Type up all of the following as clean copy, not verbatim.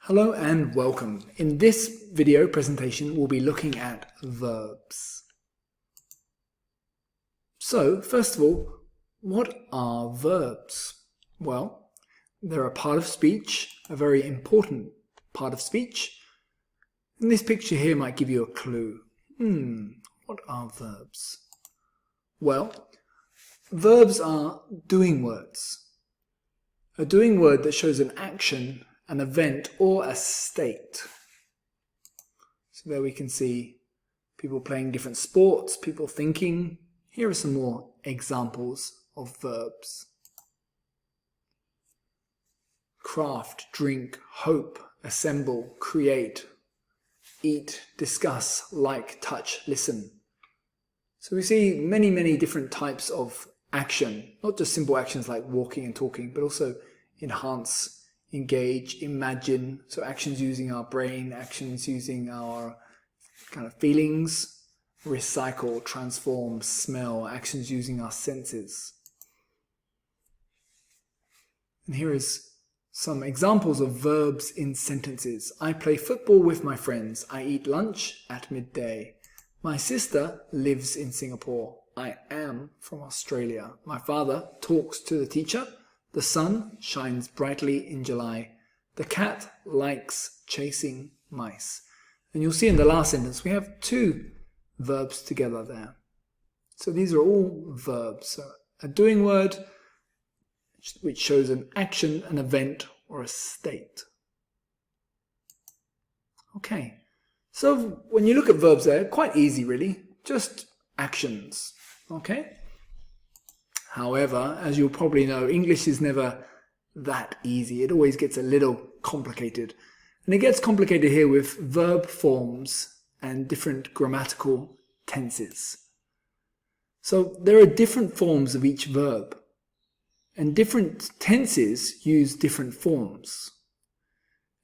Hello and welcome. In this video presentation, we'll be looking at verbs. So, first of all, what are verbs? Well, they're a part of speech, a very important part of speech. And this picture here might give you a clue. What are verbs? Well, verbs are doing words. A doing word that shows an action, an event, or a state. So there we can see people playing different sports, people thinking. Here are some more examples of verbs. Craft, drink, hope, assemble, create, eat, discuss, like, touch, listen. So we see many different types of action, not just simple actions like walking and talking, but also enhance, engage, imagine, so actions using our brain, actions using our kind of feelings, recycle, transform, smell, actions using our senses. And here is some examples of verbs in sentences. I play football with my friends. I eat lunch at midday. My sister lives in Singapore. I am from Australia. My father talks to the teacher. The sun shines brightly in July. The cat likes chasing mice. And you'll see in the last sentence we have two verbs together there. So these are all verbs. So a doing word which shows an action, an event, or a state. Okay, so when you look at verbs there, quite easy really, just actions. Okay. However, as you'll probably know, English is never that easy. It always gets a little complicated. And it gets complicated here with verb forms and different grammatical tenses. So there are different forms of each verb. And different tenses use different forms.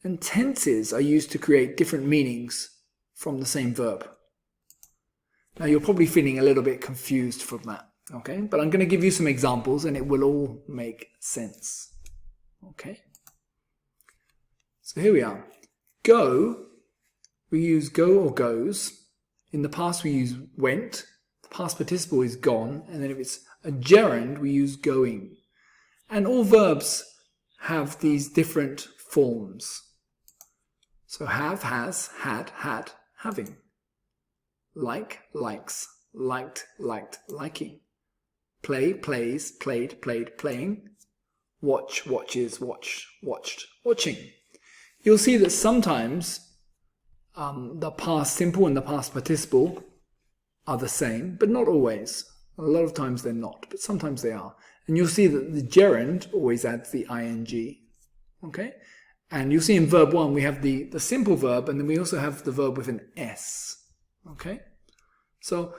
And tenses are used to create different meanings from the same verb. Now you're probably feeling a little bit confused from that. Okay, but I'm going to give you some examples and it will all make sense. Okay, so here we are. Go, we use go or goes. In the past we use went. The past participle is gone. And then if it's a gerund, we use going. And all verbs have these different forms. So have, has, had, having. Like, likes, liked, liking. Play, plays, played, playing. Watch, watches, watched, watching. You'll see that sometimes the past simple and the past participle are the same, but not always. A lot of times they're not, but sometimes they are. And you'll see that the gerund always adds the ing. Okay? And you'll see in verb 1 we have the simple verb, and then we also have the verb with an s. Okay? So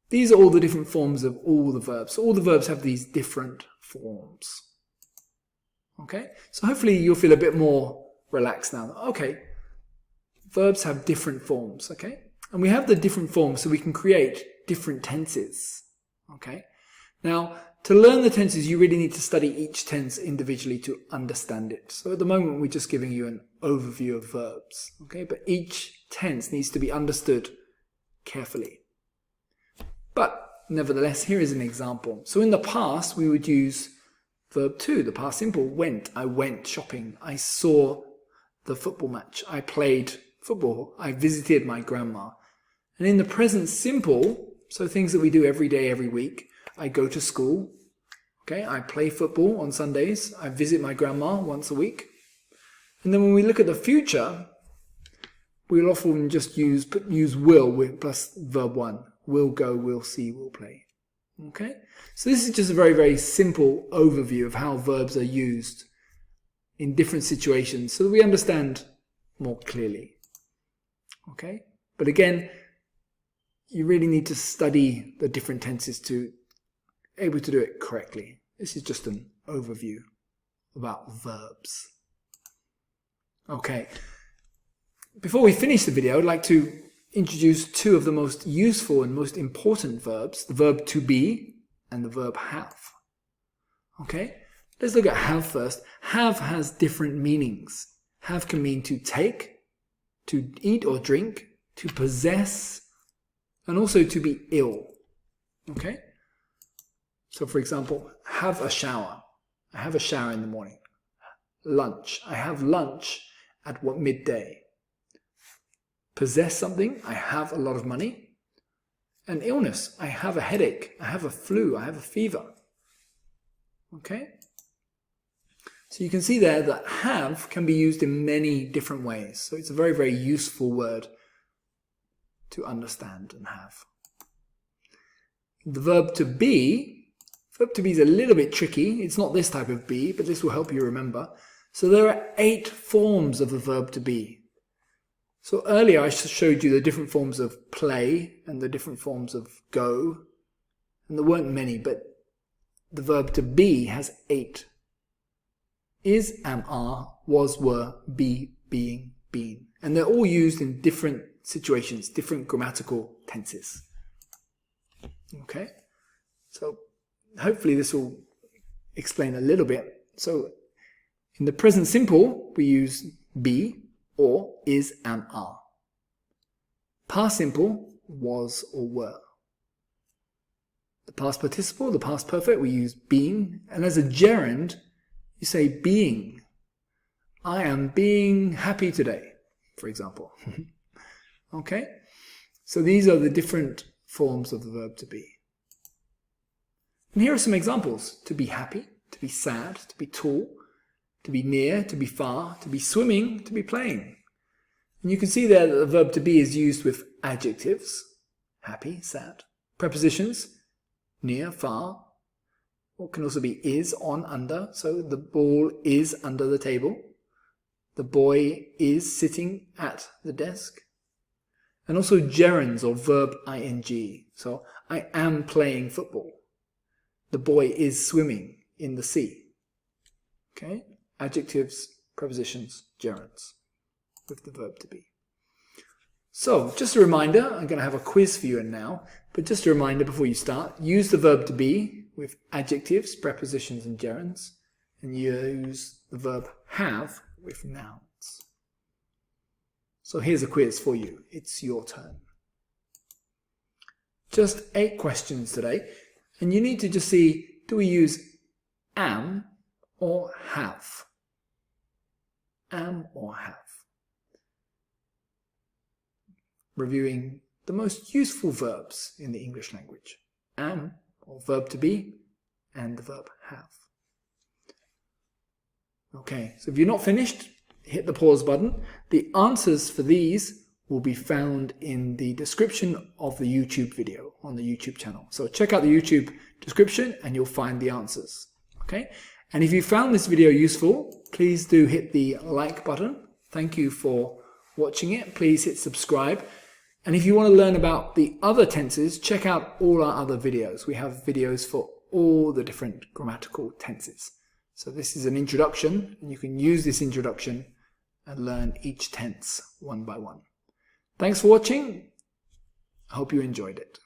these are all the different forms of all the verbs. So all the verbs have these different forms. Okay? So hopefully you'll feel a bit more relaxed now. Okay, verbs have different forms. Okay? And we have the different forms so we can create different tenses. Okay? Now, to learn the tenses, you really need to study each tense individually to understand it. So at the moment, we're just giving you an overview of verbs. Okay? But each tense needs to be understood carefully. But nevertheless, here is an example. So in the past, we would use verb 2, the past simple, went. I went shopping. I saw the football match. I played football. I visited my grandma. And in the present simple, so things that we do every day, every week, I go to school. Okay, I play football on Sundays. I visit my grandma once a week. And then when we look at the future, we'll often just use will with plus verb 1. Will go, will see, will play. Okay? So this is just a very simple overview of how verbs are used in different situations so that we understand more clearly. Okay? But again, you really need to study the different tenses to be able to do it correctly. This is just an overview about verbs. Okay. Before we finish the video, I'd like to introduce two of the most useful and most important verbs, the verb to be and the verb have. Okay, let's look at have first. Have has different meanings. Have can mean to take, to eat or drink, to possess, and also to be ill. Okay? So for example, have a shower. I have a shower in the morning. Lunch. I have lunch at midday. Possess something. I have a lot of money. And illness. I have a headache. I have a flu. I have a fever. Okay? So you can see there that have can be used in many different ways. So it's a very, very useful word to understand and have. The verb to be is a little bit tricky. It's not this type of be, but this will help you remember. So there are 8 forms of the verb to be. So earlier I showed you the different forms of play and the different forms of go. And there weren't many, but the verb to be has 8. Is, am, are, was, were, be, being, been. And they're all used in different situations, different grammatical tenses. Okay? So hopefully this will explain a little bit. So in the present simple, we use be, or, is, am, are. Past simple, was or were. The past participle, the past perfect, we use been. And as a gerund, you say being. I am being happy today, for example. Okay? So these are the different forms of the verb to be. And here are some examples. To be happy, to be sad, to be tall, to be near, to be far, to be swimming, to be playing. And you can see there that the verb to be is used with adjectives, happy, sad, prepositions, near, far. What can also be is, on, under. So the ball is under the table. The boy is sitting at the desk. And also gerunds or verb ing. So I am playing football. The boy is swimming in the sea. Okay? Adjectives, prepositions, gerunds with the verb to be. So just a reminder, I'm going to have a quiz for you now, but just a reminder before you start, use the verb to be with adjectives, prepositions and gerunds, and use the verb have with nouns. So here's a quiz for you. It's your turn. Just 8 questions today, and you need to just see, do we use am or have? Am or have? Reviewing the most useful verbs in the English language. Am, or verb to be, and the verb have. Okay, so if you're not finished, hit the pause button. The answers for these will be found in the description of the YouTube video on the YouTube channel. So check out the YouTube description and you'll find the answers. Okay, and if you found this video useful, please do hit the like button. Thank you for watching it. Please hit subscribe. And if you want to learn about the other tenses, check out all our other videos. We have videos for all the different grammatical tenses. So this is an introduction, and you can use this introduction and learn each tense one by one. Thanks for watching. I hope you enjoyed it.